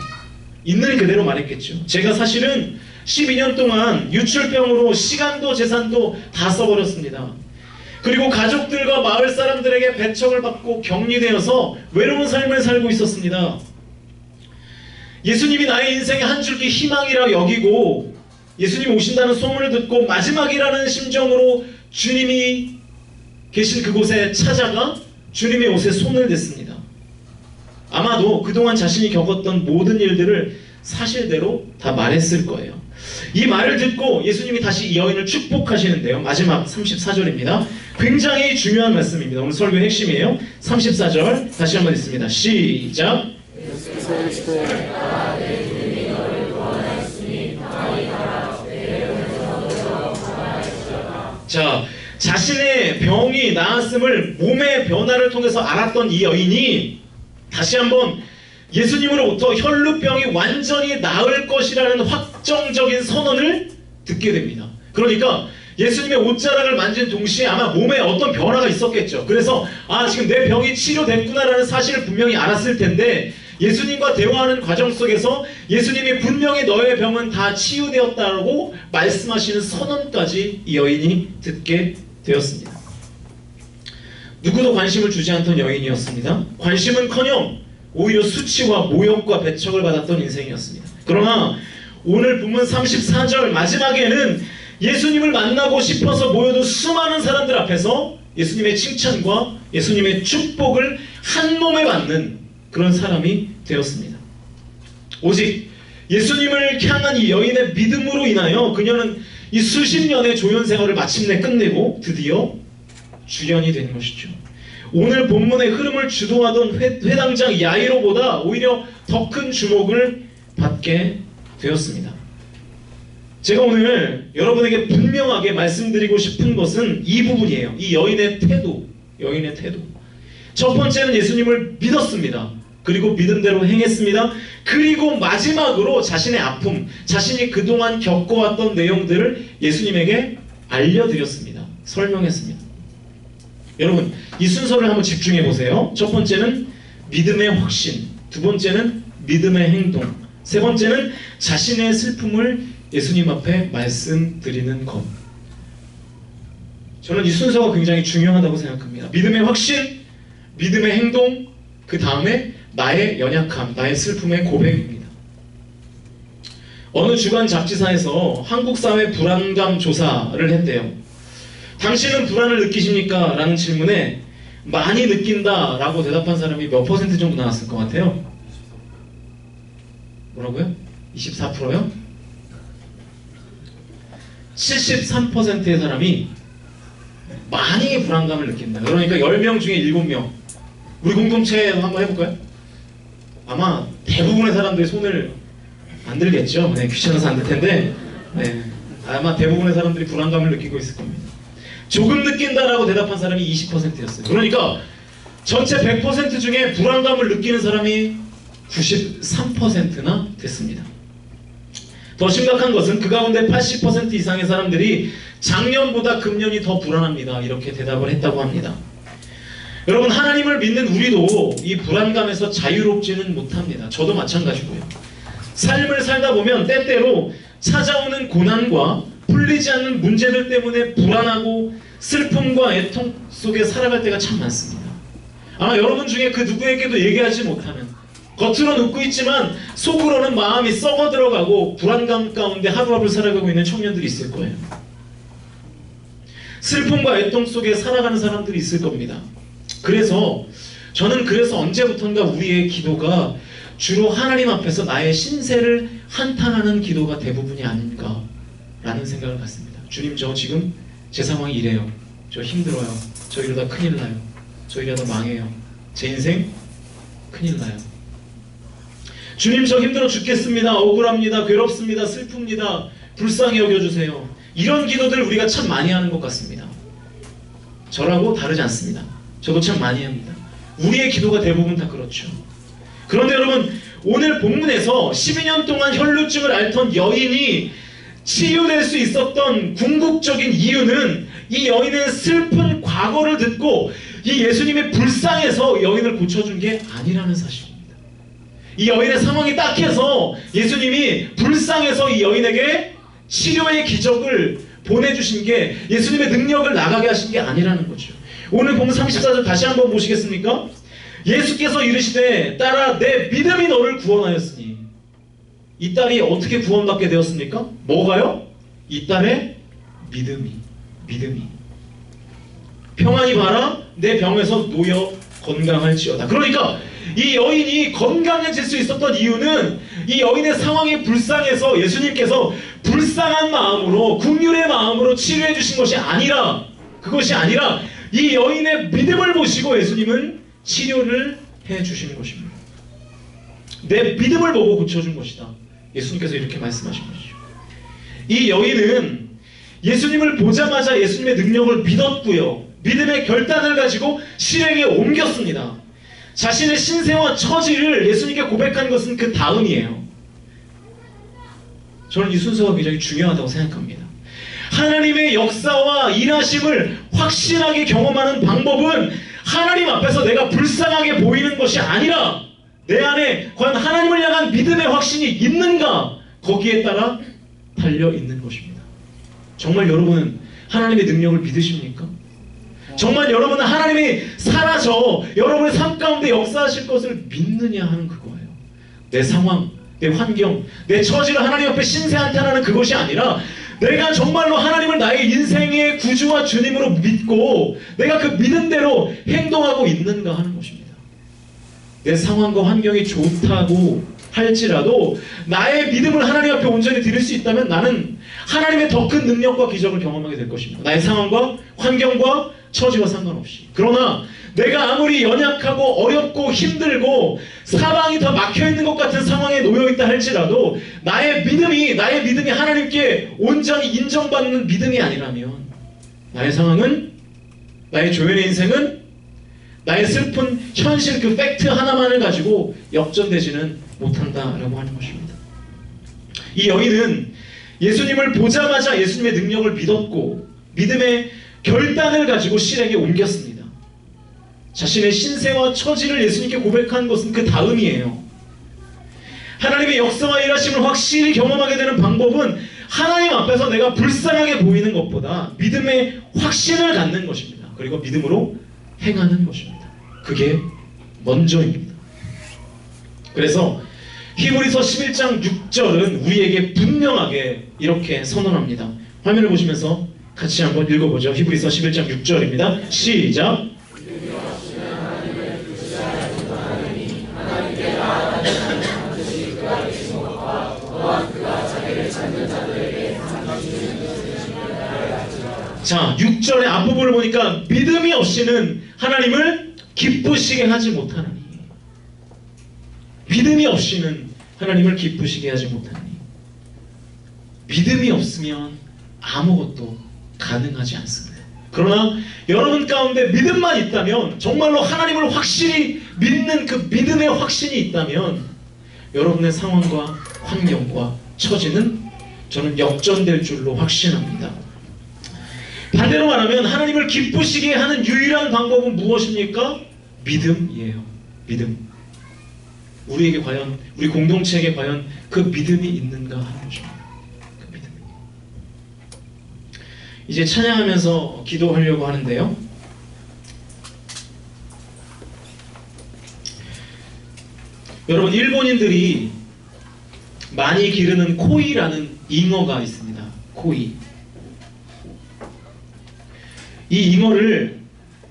있는 그대로 말했겠죠. 제가 사실은 12년 동안 유출병으로 시간도 재산도 다 써버렸습니다. 그리고 가족들과 마을 사람들에게 배척을 받고 격리되어서 외로운 삶을 살고 있었습니다. 예수님이 나의 인생의 한 줄기 희망이라 여기고 예수님이 오신다는 소문을 듣고 마지막이라는 심정으로 주님이 계신 그곳에 찾아가 주님의 옷에 손을 댔습니다. 아마도 그동안 자신이 겪었던 모든 일들을 사실대로 다 말했을 거예요. 이 말을 듣고 예수님이 다시 이 여인을 축복하시는데요. 마지막 34절입니다. 굉장히 중요한 말씀입니다. 오늘 설교의 핵심이에요. 34절 다시 한번 읽습니다. 시작. 예수께서 이르시되 자, 자신의 병이 나았음을 몸의 변화를 통해서 알았던 이 여인이 다시 한번 예수님으로부터 혈루병이 완전히 나을 것이라는 확정적인 선언을 듣게 됩니다. 그러니까 예수님의 옷자락을 만진 동시에 아마 몸에 어떤 변화가 있었겠죠. 그래서 지금 내 병이 치료됐구나라는 사실을 분명히 알았을 텐데 예수님과 대화하는 과정 속에서 예수님이 분명히 너의 병은 다 치유되었다고 말씀하시는 선언까지 이 여인이 듣게 되었습니다. 누구도 관심을 주지 않던 여인이었습니다. 관심은커녕 오히려 수치와 모욕과 배척을 받았던 인생이었습니다. 그러나 오늘 본문 34절 마지막에는 예수님을 만나고 싶어서 모여든 수많은 사람들 앞에서 예수님의 칭찬과 예수님의 축복을 한 몸에 받는 그런 사람이 되었습니다. 오직 예수님을 향한 이 여인의 믿음으로 인하여 그녀는 이 수십 년의 조연 생활을 마침내 끝내고 드디어 주연이 된 것이죠. 오늘 본문의 흐름을 주도하던 회당장 야이로보다 오히려 더 큰 주목을 받게 되었습니다. 제가 오늘 여러분에게 분명하게 말씀드리고 싶은 것은 이 부분이에요. 이 여인의 태도. 첫 번째는 예수님을 믿었습니다. 그리고 믿음대로 행했습니다. 그리고 마지막으로 자신의 아픔, 자신이 그동안 겪어왔던 내용들을 예수님에게 알려드렸습니다. 설명했습니다. 여러분, 이 순서를 한번 집중해 보세요. 첫 번째는 믿음의 확신, 두 번째는 믿음의 행동, 세 번째는 자신의 슬픔을 예수님 앞에 말씀드리는 것. 저는 이 순서가 굉장히 중요하다고 생각합니다. 믿음의 확신, 믿음의 행동, 그 다음에 나의 연약함, 나의 슬픔의 고백입니다. 어느 주간 잡지사에서 한국 사회 불안감 조사를 했대요. 당신은 불안을 느끼십니까? 라는 질문에 많이 느낀다 라고 대답한 사람이 몇 퍼센트 정도 나왔을 것 같아요? 뭐라고요? 24%요? 73%의 사람이 많이 불안감을 느낀다. 그러니까 10명 중에 7명. 우리 공동체 한번 해볼까요? 아마 대부분의 사람들이 손을 안 들겠죠. 네, 귀찮아서 안 들 텐데, 네, 아마 대부분의 사람들이 불안감을 느끼고 있을 겁니다. 조금 느낀다라고 대답한 사람이 20%였어요. 그러니까 전체 100% 중에 불안감을 느끼는 사람이 93%나 됐습니다. 더 심각한 것은 그 가운데 80% 이상의 사람들이 작년보다 금년이 더 불안합니다. 이렇게 대답을 했다고 합니다. 여러분, 하나님을 믿는 우리도 이 불안감에서 자유롭지는 못합니다. 저도 마찬가지고요. 삶을 살다 보면 때때로 찾아오는 고난과 풀리지 않는 문제들 때문에 불안하고 슬픔과 애통 속에 살아갈 때가 참 많습니다. 아마 여러분 중에 그 누구에게도 얘기하지 못하는, 겉으로는 웃고 있지만 속으로는 마음이 썩어 들어가고 불안감 가운데 하루하루 살아가고 있는 청년들이 있을 거예요. 슬픔과 애통 속에 살아가는 사람들이 있을 겁니다. 그래서 저는 언제부턴가 우리의 기도가 주로 하나님 앞에서 나의 신세를 한탄하는 기도가 대부분이 아닌가라는 생각을 갖습니다. 주님, 저 지금 제 상황이 이래요. 저 힘들어요. 저 이러다 큰일 나요. 저 이러다 망해요. 제 인생 큰일 나요. 주님, 저 힘들어 죽겠습니다. 억울합니다. 괴롭습니다. 슬픕니다. 불쌍히 여겨주세요. 이런 기도들 우리가 참 많이 하는 것 같습니다. 저라고 다르지 않습니다. 저도 참 많이 합니다. 우리의 기도가 대부분 다 그렇죠. 그런데 여러분, 오늘 본문에서 12년 동안 혈루증을 앓던 여인이 치유될 수 있었던 궁극적인 이유는 이 여인의 슬픈 과거를 듣고 이 예수님이 불쌍해서 여인을 고쳐준 게 아니라는 사실입니다. 이 여인의 상황이 딱해서 예수님이 불쌍해서 이 여인에게 치료의 기적을 보내주신 게, 예수님의 능력을 나가게 하신 게 아니라는 거죠. 오늘 본문 34절 다시 한번 보시겠습니까? 예수께서 이르시되 딸아, 내 믿음이 너를 구원하였으니. 이 딸이 어떻게 구원받게 되었습니까? 뭐가요? 이 딸의 믿음이. 평안히 봐라, 내 병에서 놓여 건강할지어다. 그러니까 이 여인이 건강해질 수 있었던 이유는 이 여인의 상황이 불쌍해서 예수님께서 불쌍한 마음으로, 긍휼의 마음으로 치료해 주신 것이 아니라, 그것이 아니라 이 여인의 믿음을 보시고 예수님은 치료를 해 주신 것입니다. 내 믿음을 보고 고쳐준 것이다. 예수님께서 이렇게 말씀하신 것이죠. 이 여인은 예수님을 보자마자 예수님의 능력을 믿었고요. 믿음의 결단을 가지고 실행에 옮겼습니다. 자신의 신세와 처지를 예수님께 고백한 것은 그 다음이에요. 저는 이 순서가 굉장히 중요하다고 생각합니다. 하나님의 역사와 일하심을 확실하게 경험하는 방법은 하나님 앞에서 내가 불쌍하게 보이는 것이 아니라 내 안에 과연 하나님을 향한 믿음의 확신이 있는가? 거기에 따라 달려 있는 것입니다. 정말 여러분은 하나님의 능력을 믿으십니까? 정말 여러분은 하나님이 살아서 여러분의 삶 가운데 역사하실 것을 믿느냐 하는 그거예요. 내 상황, 내 환경, 내 처지를 하나님 앞에 신세한탄하는 그것이 아니라 내가 정말로 하나님을 나의 인생의 구주와 주님으로 믿고 내가 그 믿음대로 행동하고 있는가 하는 것입니다. 내 상황과 환경이 좋다고 할지라도 나의 믿음을 하나님 앞에 온전히 드릴 수 있다면 나는 하나님의 더 큰 능력과 기적을 경험하게 될 것입니다. 나의 상황과 환경과 처지와 상관없이. 그러나 내가 아무리 연약하고 어렵고 힘들고 사방이 더 막혀있는 것 같은 상황에 놓여있다 할지라도 나의 믿음이 하나님께 온전히 인정받는 믿음이 아니라면 나의 상황은, 나의 조연의 인생은, 나의 슬픈 현실 그 팩트 하나만을 가지고 역전되지는 못한다라고 하는 것입니다. 이 여인은 예수님을 보자마자 예수님의 능력을 믿었고 믿음의 결단을 가지고 실행에 옮겼습니다. 자신의 신세와 처지를 예수님께 고백한 것은 그 다음이에요. 하나님의 역사와 일하심을 확실히 경험하게 되는 방법은 하나님 앞에서 내가 불쌍하게 보이는 것보다 믿음의 확신을 갖는 것입니다. 그리고 믿음으로 행하는 것입니다. 그게 먼저입니다. 그래서 히브리서 11장 6절은 우리에게 분명하게 이렇게 선언합니다. 화면을 보시면서 같이 한번 읽어보죠. 히브리서 11장 6절입니다. 시작. 자, 6절의 앞부분을 보니까 믿음이 없이는 하나님을 기쁘시게 하지 못하느니, 믿음이 없이는 하나님을 기쁘시게 하지 못하느니, 믿음이 없으면 아무것도 가능하지 않습니다. 그러나 여러분 가운데 믿음만 있다면, 정말로 하나님을 확실히 믿는 그 믿음의 확신이 있다면 여러분의 상황과 환경과 처지는 저는 역전될 줄로 확신합니다. 반대로 말하면 하나님을 기쁘시게 하는 유일한 방법은 무엇입니까? 믿음이에요. 믿음. 우리에게 과연, 우리 공동체에게 과연 그 믿음이 있는가 하는 것입니다. 그 믿음. 이제 찬양하면서 기도하려고 하는데요. 여러분, 일본인들이 많이 기르는 코이라는 잉어가 있습니다. 코이. 이 잉어를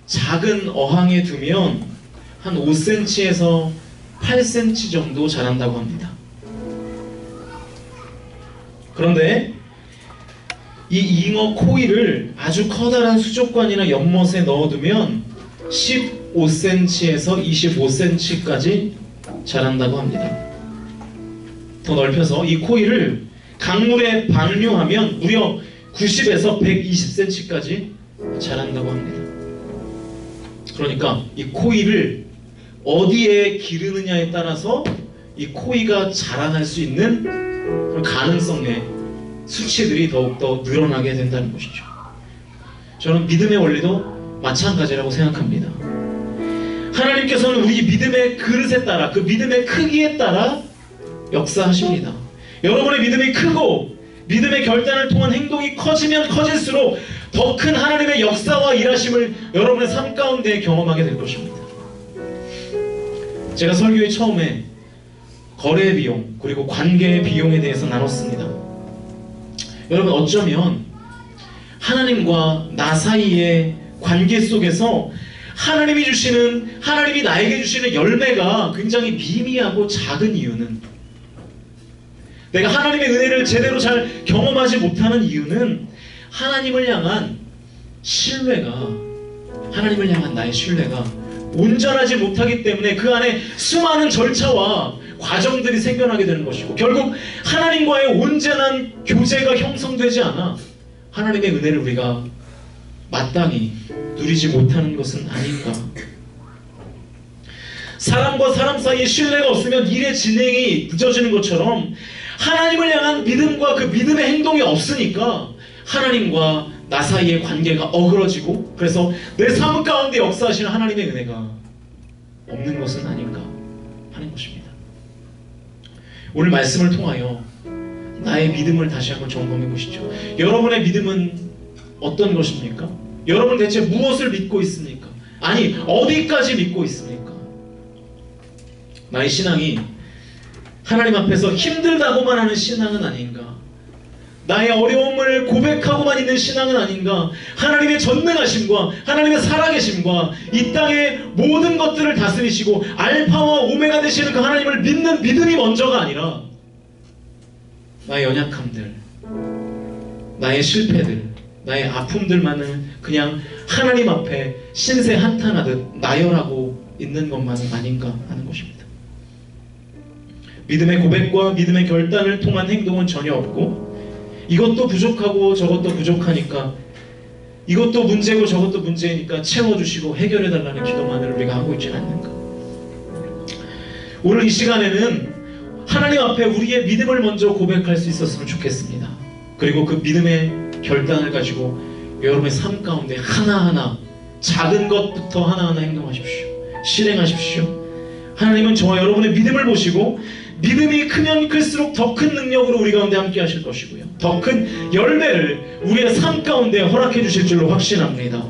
작은 어항에 두면 한 5cm에서 8cm 정도 자란다고 합니다. 그런데 이 잉어 코이를 아주 커다란 수족관이나 연못에 넣어두면 15cm에서 25cm까지 자란다고 합니다. 더 넓혀서 이 코이를 강물에 방류하면 무려 90에서 120cm까지 자란다고 합니다. 그러니까 이 코이를 어디에 기르느냐에 따라서 이 코이가 자라날 수 있는 그런 가능성의 수치들이 더욱더 늘어나게 된다는 것이죠. 저는 믿음의 원리도 마찬가지라고 생각합니다. 하나님께서는 우리 믿음의 그릇에 따라, 그 믿음의 크기에 따라 역사하십니다. 여러분의 믿음이 크고 믿음의 결단을 통한 행동이 커지면 커질수록 더 큰 하나님의 역사와 일하심을 여러분의 삶 가운데 경험하게 될 것입니다. 제가 설교의 처음에 거래 비용 그리고 관계 비용에 대해서 나눴습니다. 여러분, 어쩌면 하나님과 나 사이의 관계 속에서 하나님이 나에게 주시는 열매가 굉장히 미미하고 작은 이유는, 내가 하나님의 은혜를 제대로 잘 경험하지 못하는 이유는 하나님을 향한 신뢰가, 하나님을 향한 나의 신뢰가 온전하지 못하기 때문에 그 안에 수많은 절차와 과정들이 생겨나게 되는 것이고, 결국 하나님과의 온전한 교제가 형성되지 않아 하나님의 은혜를 우리가 마땅히 누리지 못하는 것은 아닌가. 사람과 사람 사이에 신뢰가 없으면 일의 진행이 늦어지는 것처럼 하나님을 향한 믿음과 그 믿음의 행동이 없으니까 하나님과 나 사이의 관계가 어그러지고, 그래서 내 삶 가운데 역사하시는 하나님의 은혜가 없는 것은 아닌가 하는 것입니다. 오늘 말씀을 통하여 나의 믿음을 다시 한번 점검해 보시죠. 여러분의 믿음은 어떤 것입니까? 여러분 대체 무엇을 믿고 있습니까? 아니, 어디까지 믿고 있습니까? 나의 신앙이 하나님 앞에서 힘들다고만 하는 신앙은 아닌가? 나의 어려움을 고백하고만 있는 신앙은 아닌가? 하나님의 전능하심과 하나님의 살아계심과 이 땅의 모든 것들을 다스리시고 알파와 오메가 되시는 그 하나님을 믿는 믿음이 먼저가 아니라 나의 연약함들, 나의 실패들, 나의 아픔들만을 그냥 하나님 앞에 신세 한탄하듯 나열하고 있는 것만은 아닌가 하는 것입니다. 믿음의 고백과 믿음의 결단을 통한 행동은 전혀 없고, 이것도 부족하고 저것도 부족하니까, 이것도 문제고 저것도 문제니까 채워주시고 해결해달라는 기도만을 우리가 하고 있지 않는가. 오늘 이 시간에는 하나님 앞에 우리의 믿음을 먼저 고백할 수 있었으면 좋겠습니다. 그리고 그 믿음의 결단을 가지고 여러분의 삶 가운데 하나하나, 작은 것부터 하나하나 행동하십시오. 실행하십시오. 하나님은 저와 여러분의 믿음을 보시고 믿음이 크면 클수록 더 큰 능력으로 우리 가운데 함께 하실 것이고요, 더 큰 열매를 우리의 삶 가운데 허락해 주실 줄로 확신합니다.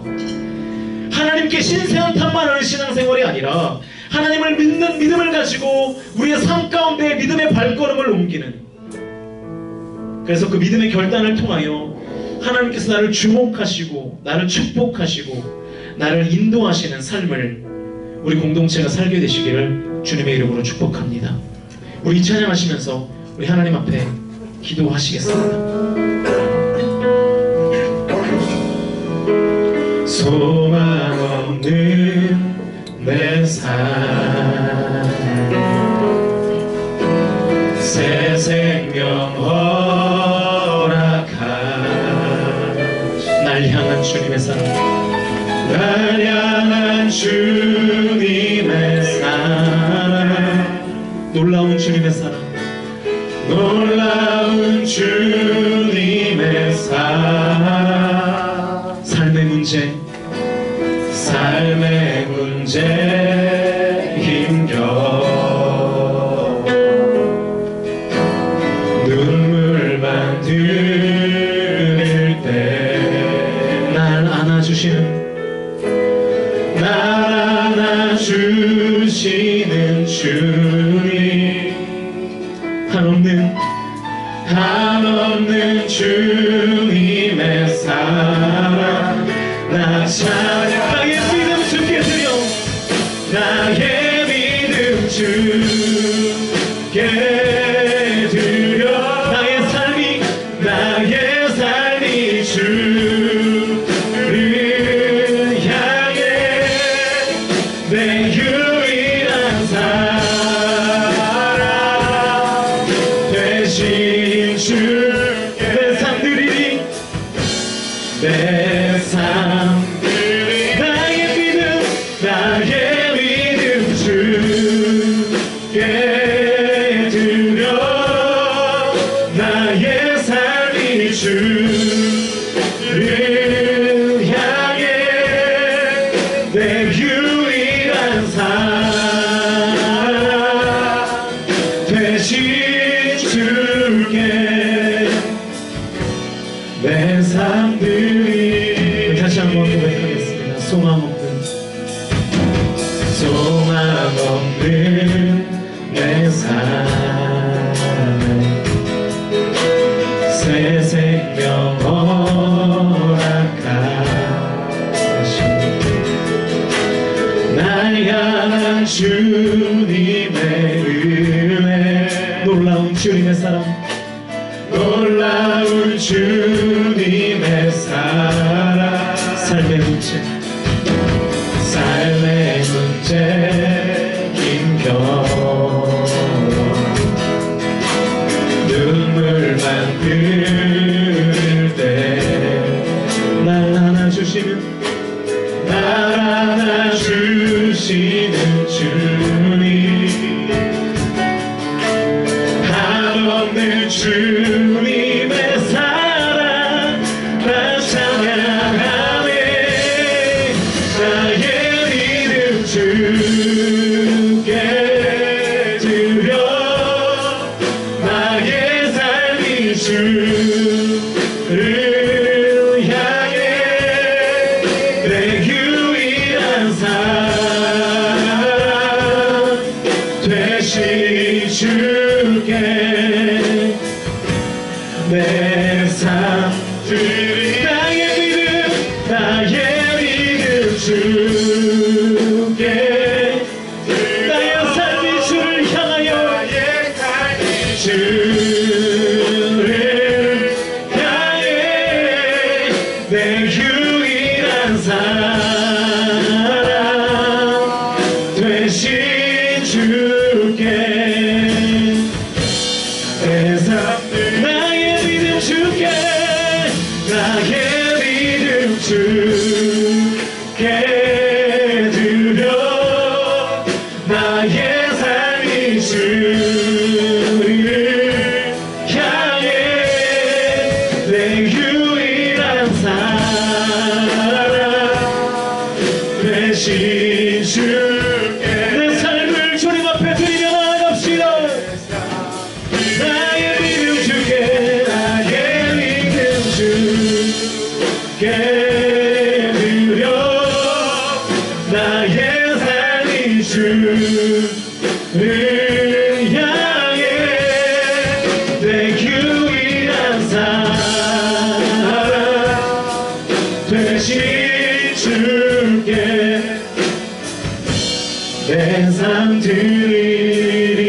하나님께 신세한탄만 하는 신앙생활이 아니라 하나님을 믿는 믿음을 가지고 우리의 삶 가운데 믿음의 발걸음을 옮기는, 그래서 그 믿음의 결단을 통하여 하나님께서 나를 주목하시고 나를 축복하시고 나를 인도하시는 삶을 우리 공동체가 살게 되시기를 주님의 이름으로 축복합니다. 우리 찬양하시면서 우리 하나님 앞에 기도하시겠습니다. 소망 없는 내 삶, 새 생명 허락한 날 향한 주님의 사랑, 날 향한 주님의 사랑, 놀라운 주님의 사랑, 놀라운 주님의 사랑, 삶의 문제 힘겨 눈물만 흘릴 때 날 안아주시는 주님, 한없는 주님의 사랑, 나 찬양, 나의 믿음 주께 드려, 나의 믿음 주께 드려, 나의 삶이 주를 향해 내 유일한 사랑 되신 주께 내 삶 드리리, 내 삶 드리리, 나의 믿음 주께 드려, 나의 삶이 주를 향해 내 유일한 사랑 되신 주께 내 삶 드리. 다시 한번 고백하겠습니다. 소망 없는 내 삶, 새 생명 허락하신 날 향한 주님의 은혜, 놀라운 주님의 사랑, 놀라운 주님의 사랑, 삶의 문제 힘겨 눈물만 흘릴 때 날 안아주시는 주님, 한없는 주님의 사랑, 나 찬양하네, 나의 믿음 주께 유일한 사랑 되신 주께 내 삶 나의 믿음 주께 나의 믿음 주께 드려 나의 삶이 주를 향해 내 유일한 사랑 되신 주께 내 삶을 주님 앞에 드리며 나아갑시다. 나의 믿음 주께 나의 믿음 주께 드려 나의 삶이 주를 향해 내 유일한 사랑 되신 주께 내 삶 드리리.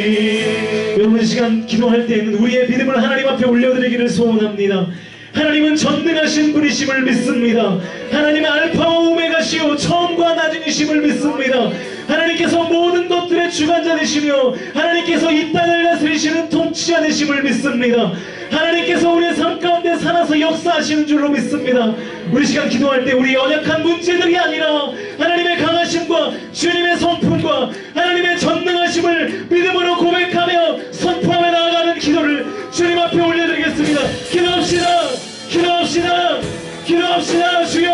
여러분, 이 시간 기도할 때에는 우리의 믿음을 하나님 앞에 올려드리기를 소원합니다. 하나님은 전능하신 분이심을 믿습니다. 하나님은 알파와 오메가시오 처음과 나중이심을 믿습니다. 하나님께서 모든 것들의 주관자 되시며 하나님께서 이 땅을 다스리시는 통치자 되심을 믿습니다. 하나님께서 우리의 삶 가운데 살아서 역사하시는 줄로 믿습니다. 우리 시간 기도할 때 우리 연약한 문제들이 아니라 하나님의 강하심과 주님의 성품과 하나님의 전능하심을 믿음으로 고백하며 선포하며 나아가는 기도를 주님 앞에 올려드리겠습니다. 기도합시다. 기도합시다. 기도합시다. 주여,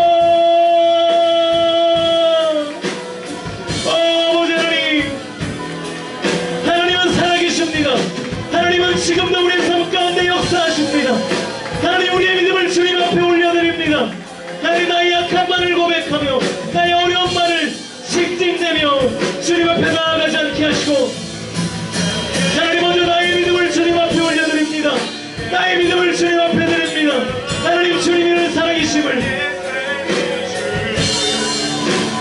아버지 하나님, 하나님은 살아계십니다. 하나님은 지금도 우리의 삶 가운데 역사하십니다. 하나님, 우리의 믿음을 주님 앞에 올려드립니다. 하나님, 나의 약함만을 고백하며 나의 어려움만을 징징대며 주님 앞에 나아가지 않게 하시고, 하나님, 먼저 나의 믿음을 주님 앞에 올려드립니다. 나의 믿음을 주님 앞에 드립니다. 하나님, 주님이 살아계심을,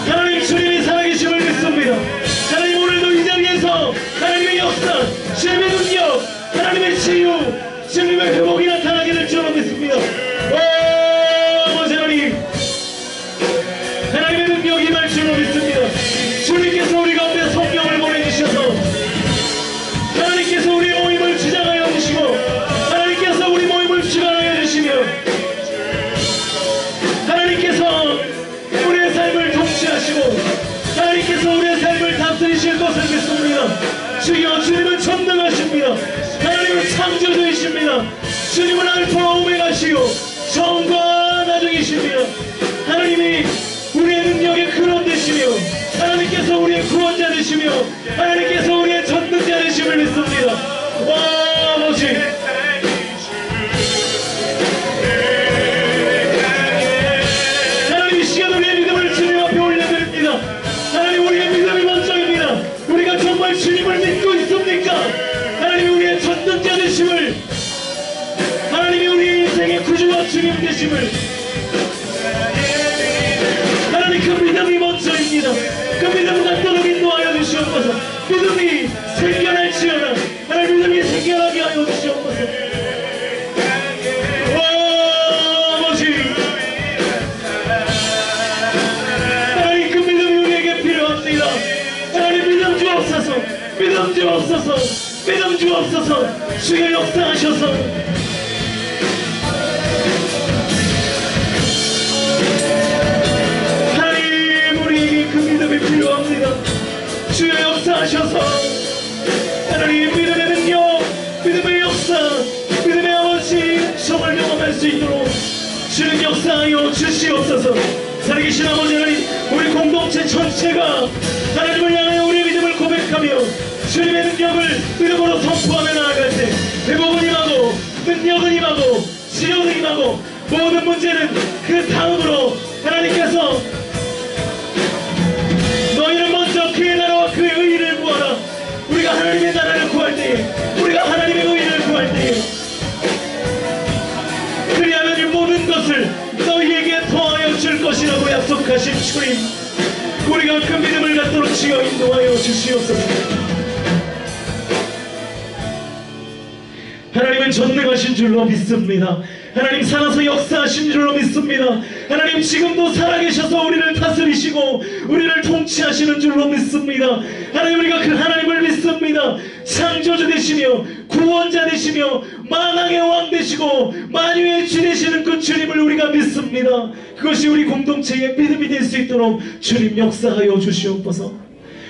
하나님, 주님이 살아계심을 믿습니다. 하나님, 오늘도 이 자리에서 하나님의 역사, 주님의 능력, 하나님의 치유, 주님의 회복이 나타나게 될 줄로 믿습니다. 아버지 하나님, 하나님의 능력이 임할 줄로 믿습니다. 주님께서 우리 가운데 성령을 보내주셔서 하나님께서 우리 모임을 주장하여 주시고 하나님께서 우리 모임을 주관하여 주시며 하나님께서 우리의 삶을 통치하시고 하나님께서 우리의 삶을 다스리실 것을 믿습니다. 주여, 주님은 전능하십니다. 하나님은 창조주이십니다. 주님은 알파와 오메가시요 처음과 나중이십니다. 하나님이 우리의 능력의 근원 되시며 하나님께서 우리의 구원자 되시며 하나님께서 우리의 전능자 되심을 믿습니다. 아버지, 하나님, 이 시간 우리의 믿음을 주님 앞에 올려드립니다. 하나님, 우리의 믿음이 먼저입니다. 우리가 정말 주님을 믿고 있습니까? 하나님이 우리의 전능자 되심을, 하나님이 우리의 인생의 구주와 주님 되심을, 하나님, 그 믿음이 먼저입니다. 그 믿음 갖도록 인도하여 주시옵소서. 믿음이 생겨날지어다. 하나님, 믿음이 생겨나게 하여 주시옵소서. 아버지, 하나님, 그 믿음이 우리에게 필요합니다. 하나님, 믿음 주옵소서. 믿음 주옵소서. 믿음 주옵소서. 주의 역사하셔서 필요합니다. 주여, 역사하셔서 하나님, 믿음의 능력, 믿음의 역사, 믿음의 아버지 정을 경험할 수 있도록 주님 역사하여 주시옵소서. 살아계신 아버지 하나님, 우리 공동체 전체가 하나님을 향하여 우리의 믿음을 고백하며 주님의 능력을 믿음으로 선포하며 나아갈 때 회복은 임하고 능력은 임하고 치료는 임하고 모든 문제는 그 다음으로 하나님께서 너희는 먼저 그의 나라와 그의 의의를 구하라. 우리가 하나님의 나라를 구할 때에, 우리가 하나님의 의의를 구할 때에 그리하면 이 모든 것을 너희에게 더하여 줄 것이라고 약속하신 주님, 우리가 그 믿음을 갖도록 주여 인도하여 주시옵소서. 하나님은 전능하신 줄로 믿습니다. 하나님 살아서 역사하신 줄로 믿습니다. 하나님 지금도 살아계셔서 우리를 다스리시고 우리를 통치하시는 줄로 믿습니다. 하나님 우리가 그 하나님을 믿습니다. 창조주 되시며 구원자 되시며 만왕의 왕 되시고 만유의 주 되시는 그 주님을 우리가 믿습니다. 그것이 우리 공동체의 믿음이 될 수 있도록 주님 역사하여 주시옵소서.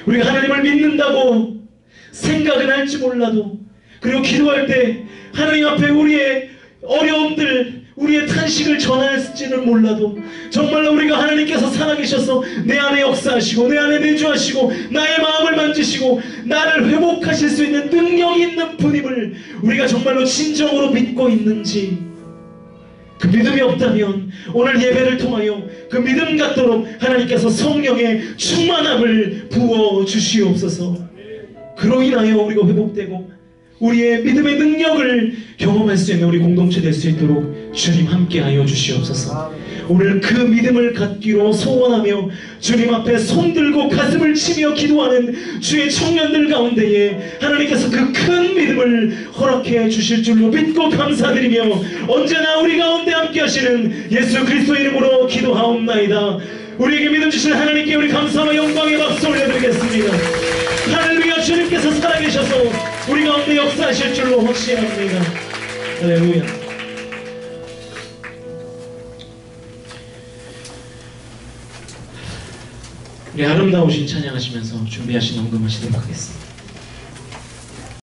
우리가 하나님을 믿는다고 생각은 할지 몰라도, 그리고 기도할 때 하나님 앞에 우리의 어려움들, 우리의 탄식을 전할지는 몰라도 정말로 우리가 하나님께서 살아계셔서 내 안에 역사하시고 내 안에 내주하시고 나의 마음을 만지시고 나를 회복하실 수 있는 능력이 있는 분임을 우리가 정말로 진정으로 믿고 있는지, 그 믿음이 없다면 오늘 예배를 통하여 그 믿음 갖도록 하나님께서 성령의 충만함을 부어 주시옵소서. 그로 인하여 우리가 회복되고 우리의 믿음의 능력을 경험할 수 있는 우리 공동체 될 수 있도록 주님 함께하여 주시옵소서. 오늘 그 믿음을 갖기로 소원하며 주님 앞에 손들고 가슴을 치며 기도하는 주의 청년들 가운데에 하나님께서 그 큰 믿음을 허락해 주실 줄로 믿고 감사드리며 언제나 우리 가운데 함께 하시는 예수 그리스도 이름으로 기도하옵나이다. 우리에게 믿음 주신 하나님께 우리 감사와 영광의 박수 올려드리겠습니다. 할렐루야. 주님께서 살아계셔서 우리 가운데 역사하실 줄로 확신합니다. 할렐루야. 우리 아름다우신 찬양하시면서 준비하신 언금하시도록 하겠습니다.